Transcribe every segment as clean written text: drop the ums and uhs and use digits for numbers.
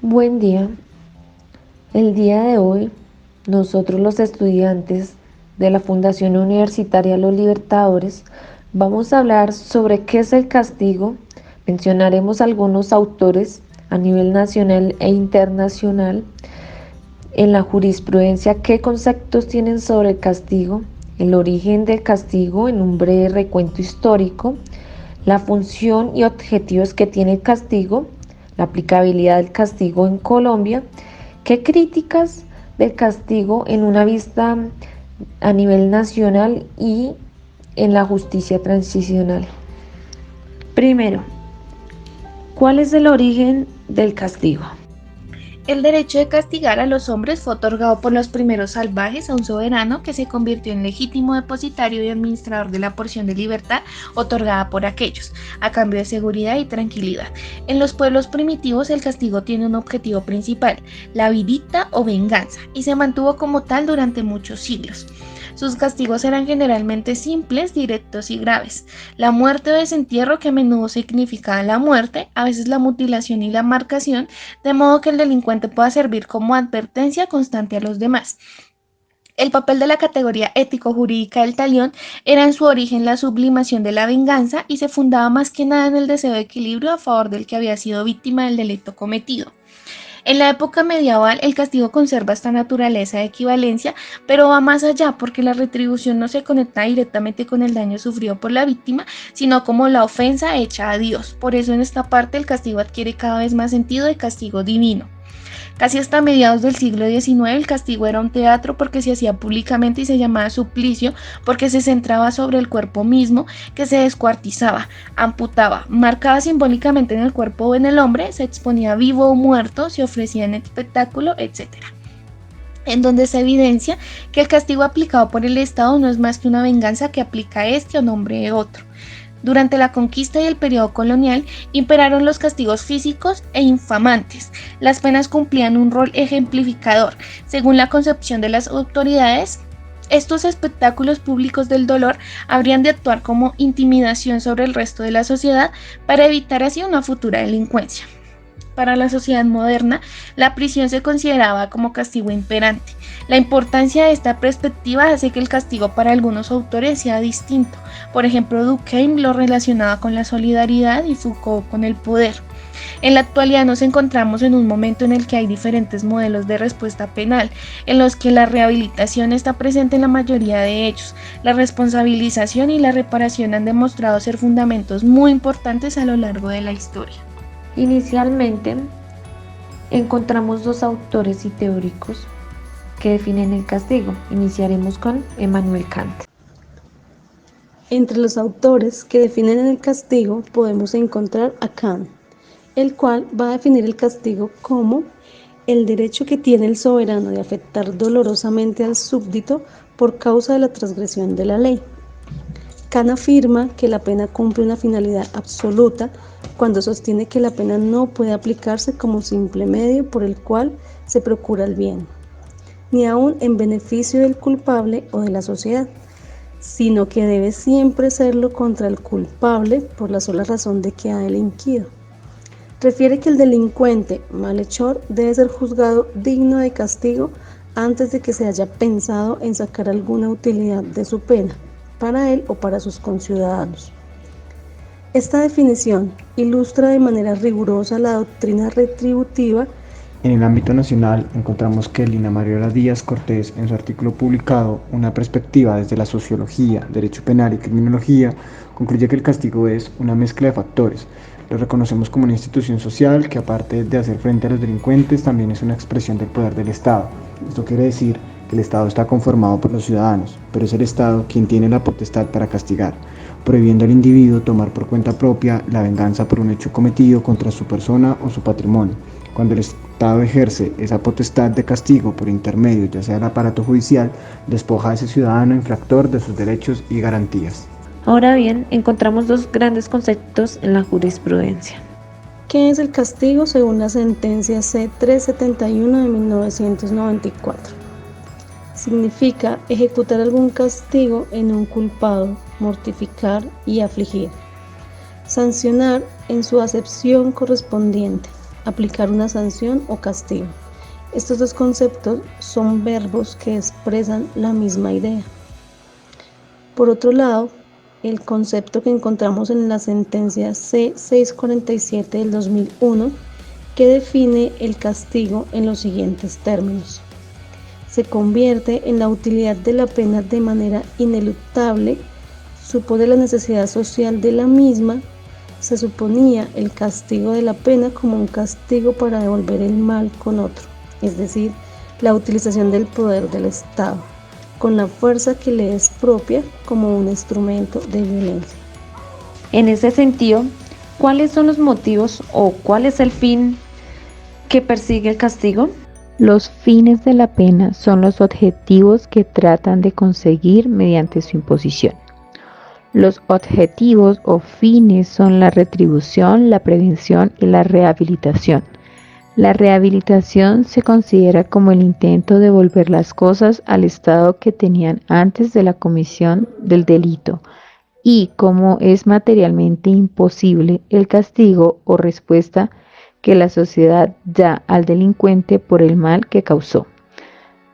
Buen día. El día de hoy, nosotros los estudiantes de la Fundación Universitaria Los Libertadores vamos a hablar sobre qué es el castigo. Mencionaremos algunos autores a nivel nacional e internacional en la jurisprudencia, qué conceptos tienen sobre el castigo, el origen del castigo en un breve recuento histórico, la función y objetivos que tiene el castigo, la aplicabilidad del castigo en Colombia, qué críticas del castigo en una vista a nivel nacional y en la justicia transicional. Primero, ¿cuál es el origen del castigo? El derecho de castigar a los hombres fue otorgado por los primeros salvajes a un soberano que se convirtió en legítimo depositario y administrador de la porción de libertad otorgada por aquellos, a cambio de seguridad y tranquilidad. En los pueblos primitivos el castigo tiene un objetivo principal, la vidita o venganza, y se mantuvo como tal durante muchos siglos. Sus castigos eran generalmente simples, directos y graves. La muerte o desentierro, que a menudo significaba la muerte, a veces la mutilación y la marcación, de modo que el delincuente pueda servir como advertencia constante a los demás. El papel de la categoría ético-jurídica del talión era en su origen la sublimación de la venganza y se fundaba más que nada en el deseo de equilibrio a favor del que había sido víctima del delito cometido. En la época medieval, el castigo conserva esta naturaleza de equivalencia, pero va más allá porque la retribución no se conecta directamente con el daño sufrido por la víctima, sino como la ofensa hecha a Dios. Por eso en esta parte el castigo adquiere cada vez más sentido de castigo divino. Casi hasta mediados del siglo XIX el castigo era un teatro porque se hacía públicamente y se llamaba suplicio porque se centraba sobre el cuerpo mismo, que se descuartizaba, amputaba, marcaba simbólicamente en el cuerpo o en el hombre, se exponía vivo o muerto, se ofrecía en espectáculo, etc. En donde se evidencia que el castigo aplicado por el Estado no es más que una venganza que aplica este o nombre de otro. Durante la conquista y el periodo colonial imperaron los castigos físicos e infamantes. Las penas cumplían un rol ejemplificador. Según la concepción de las autoridades, estos espectáculos públicos del dolor habrían de actuar como intimidación sobre el resto de la sociedad para evitar así una futura delincuencia. Para la sociedad moderna, la prisión se consideraba como castigo imperante. La importancia de esta perspectiva hace que el castigo para algunos autores sea distinto. Por ejemplo, Durkheim lo relacionaba con la solidaridad y Foucault con el poder. En la actualidad nos encontramos en un momento en el que hay diferentes modelos de respuesta penal, en los que la rehabilitación está presente en la mayoría de ellos. La responsabilización y la reparación han demostrado ser fundamentos muy importantes a lo largo de la historia. Inicialmente, encontramos dos autores y teóricos que definen el castigo. Iniciaremos con Immanuel Kant. Entre los autores que definen el castigo podemos encontrar a Kant, el cual va a definir el castigo como el derecho que tiene el soberano de afectar dolorosamente al súbdito por causa de la transgresión de la ley. Kant afirma que la pena cumple una finalidad absoluta cuando sostiene que la pena no puede aplicarse como simple medio por el cual se procura el bien, ni aun en beneficio del culpable o de la sociedad, sino que debe siempre serlo contra el culpable por la sola razón de que ha delinquido. Refiere que el delincuente malhechor debe ser juzgado digno de castigo antes de que se haya pensado en sacar alguna utilidad de su pena, para él o para sus conciudadanos. Esta definición ilustra de manera rigurosa la doctrina retributiva. En el ámbito nacional encontramos que Lina Mariola Díaz Cortés, en su artículo publicado Una perspectiva desde la sociología, derecho penal y criminología, concluye que el castigo es una mezcla de factores. Lo reconocemos como una institución social que, aparte de hacer frente a los delincuentes, también es una expresión del poder del Estado. Esto quiere decir que el Estado está conformado por los ciudadanos, pero es el Estado quien tiene la potestad para castigar, prohibiendo al individuo tomar por cuenta propia la venganza por un hecho cometido contra su persona o su patrimonio. Cuando el Estado ejerce esa potestad de castigo por intermedio, ya sea del aparato judicial, despoja a ese ciudadano infractor de sus derechos y garantías. Ahora bien, encontramos dos grandes conceptos en la jurisprudencia. ¿Qué es el castigo según la sentencia C-371 de 1994? Significa ejecutar algún castigo en un culpado, mortificar y afligir. Sancionar en su acepción correspondiente. aplicar una sanción o castigo. Estos dos conceptos son verbos que expresan la misma idea. Por otro lado, el concepto que encontramos en la sentencia C647 del 2001, que define el castigo en los siguientes términos. Se convierte en la utilidad de la pena de manera ineluctable, supone la necesidad social de la misma, se suponía el castigo de la pena como un castigo para devolver el mal con otro, es decir, la utilización del poder del Estado, con la fuerza que le es propia como un instrumento de violencia. En ese sentido, ¿cuáles son los motivos o cuál es el fin que persigue el castigo? Los fines de la pena son los objetivos que tratan de conseguir mediante su imposición. Los objetivos o fines son la retribución, la prevención y la rehabilitación. La rehabilitación se considera como el intento de volver las cosas al estado que tenían antes de la comisión del delito, y como es materialmente imposible, el castigo o respuesta que la sociedad da al delincuente por el mal que causó.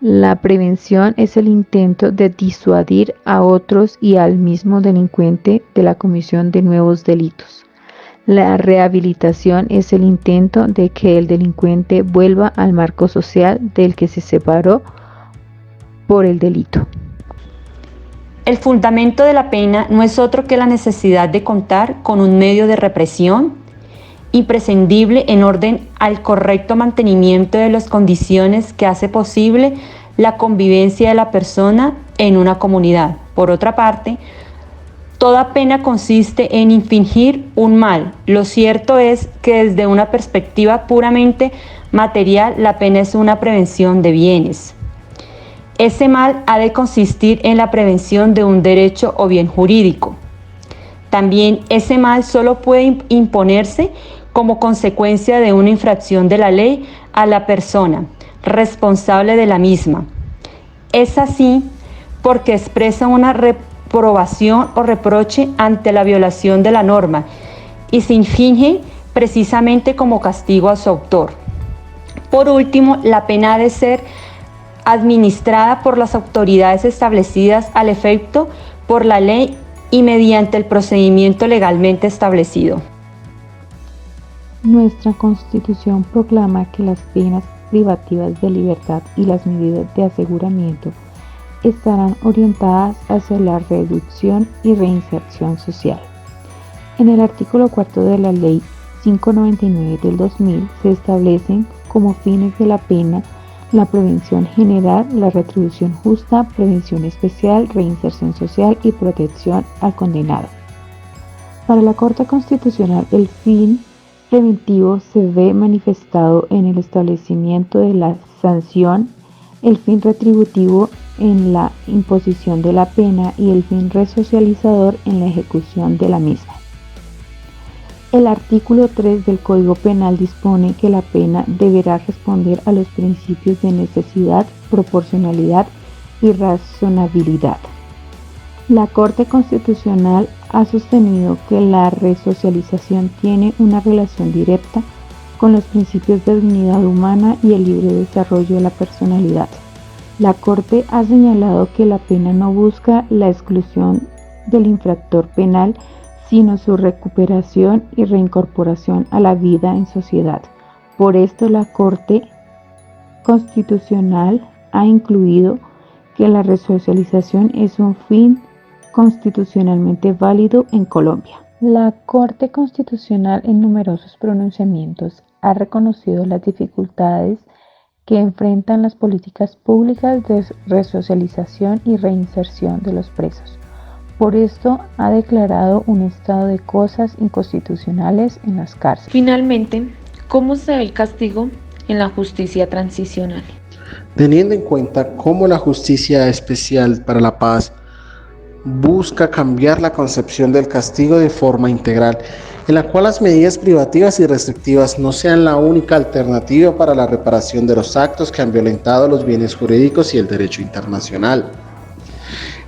La prevención es el intento de disuadir a otros y al mismo delincuente de la comisión de nuevos delitos. La rehabilitación es el intento de que el delincuente vuelva al marco social del que se separó por el delito. El fundamento de la pena no es otro que la necesidad de contar con un medio de represión imprescindible en orden al correcto mantenimiento de las condiciones que hace posible la convivencia de la persona en una comunidad. Por otra parte, toda pena consiste en infligir un mal. Lo cierto es que desde una perspectiva puramente material, la pena es una prevención de bienes. Ese mal ha de consistir en la prevención de un derecho o bien jurídico. También ese mal solo puede imponerse como consecuencia de una infracción de la ley a la persona responsable de la misma. Es así porque expresa una reprobación o reproche ante la violación de la norma y se inflige precisamente como castigo a su autor. Por último, la pena ha de ser administrada por las autoridades establecidas al efecto por la ley y mediante el procedimiento legalmente establecido. Nuestra Constitución proclama que las penas privativas de libertad y las medidas de aseguramiento estarán orientadas hacia la reducción y reinserción social. En el artículo 4 de la Ley 599 del 2000 se establecen como fines de la pena la prevención general, la retribución justa, prevención especial, reinserción social y protección al condenado. Para la Corte Constitucional, el fin preventivo se ve manifestado en el establecimiento de la sanción, el fin retributivo en la imposición de la pena y el fin resocializador en la ejecución de la misma. El artículo 3 del Código Penal dispone que la pena deberá responder a los principios de necesidad, proporcionalidad y razonabilidad. La Corte Constitucional ha sostenido que la resocialización tiene una relación directa con los principios de dignidad humana y el libre desarrollo de la personalidad. La Corte ha señalado que la pena no busca la exclusión del infractor penal, sino su recuperación y reincorporación a la vida en sociedad. Por esto, la Corte Constitucional ha incluido que la resocialización es un fin constitucionalmente válido en Colombia. La Corte Constitucional, en numerosos pronunciamientos, ha reconocido las dificultades que enfrentan las políticas públicas de resocialización y reinserción de los presos. Por esto, ha declarado un estado de cosas inconstitucionales en las cárceles. Finalmente, ¿cómo se ve el castigo en la justicia transicional? Teniendo en cuenta cómo la Justicia Especial para la Paz busca cambiar la concepción del castigo de forma integral, en la cual las medidas privativas y restrictivas no sean la única alternativa para la reparación de los actos que han violentado los bienes jurídicos y el derecho internacional.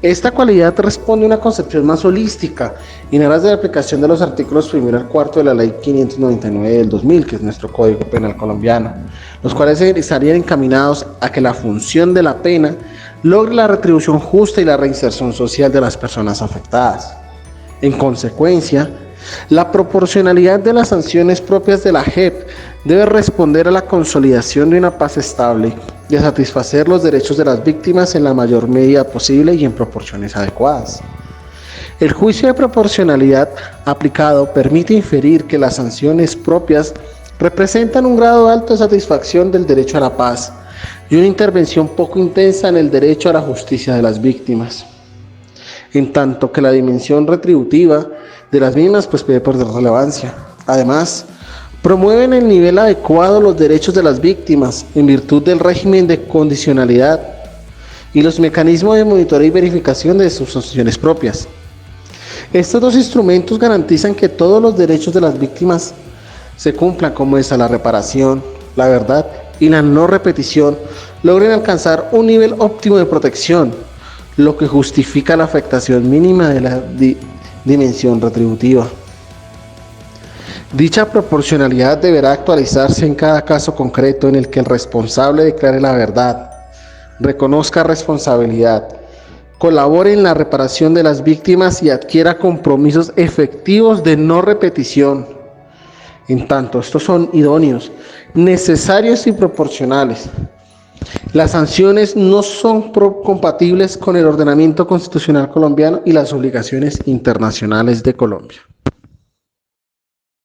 Esta cualidad responde a una concepción más holística y en aras de la aplicación de los artículos 1 al 4 de la Ley 599 del 2000, que es nuestro Código Penal colombiano, los cuales estarían encaminados a que la función de la pena logre la retribución justa y la reinserción social de las personas afectadas. En consecuencia, la proporcionalidad de las sanciones propias de la JEP debe responder a la consolidación de una paz estable y a satisfacer los derechos de las víctimas en la mayor medida posible y en proporciones adecuadas. El juicio de proporcionalidad aplicado permite inferir que las sanciones propias representan un grado alto de satisfacción del derecho a la paz y una intervención poco intensa en el derecho a la justicia de las víctimas, en tanto que la dimensión retributiva de las mismas puede perder relevancia. Además, promueven el nivel adecuado los derechos de las víctimas en virtud del régimen de condicionalidad y los mecanismos de monitoreo y verificación de sus sanciones propias. Estos dos instrumentos garantizan que todos los derechos de las víctimas se cumplan, como es a la reparación, la verdad y la no repetición, logren alcanzar un nivel óptimo de protección, lo que justifica la afectación mínima de la dimensión retributiva. Dicha proporcionalidad deberá actualizarse en cada caso concreto en el que el responsable declare la verdad, reconozca responsabilidad, colabore en la reparación de las víctimas y adquiera compromisos efectivos de no repetición. En tanto, estos son idóneos, necesarios y proporcionales. Las sanciones no son compatibles con el ordenamiento constitucional colombiano y las obligaciones internacionales de Colombia.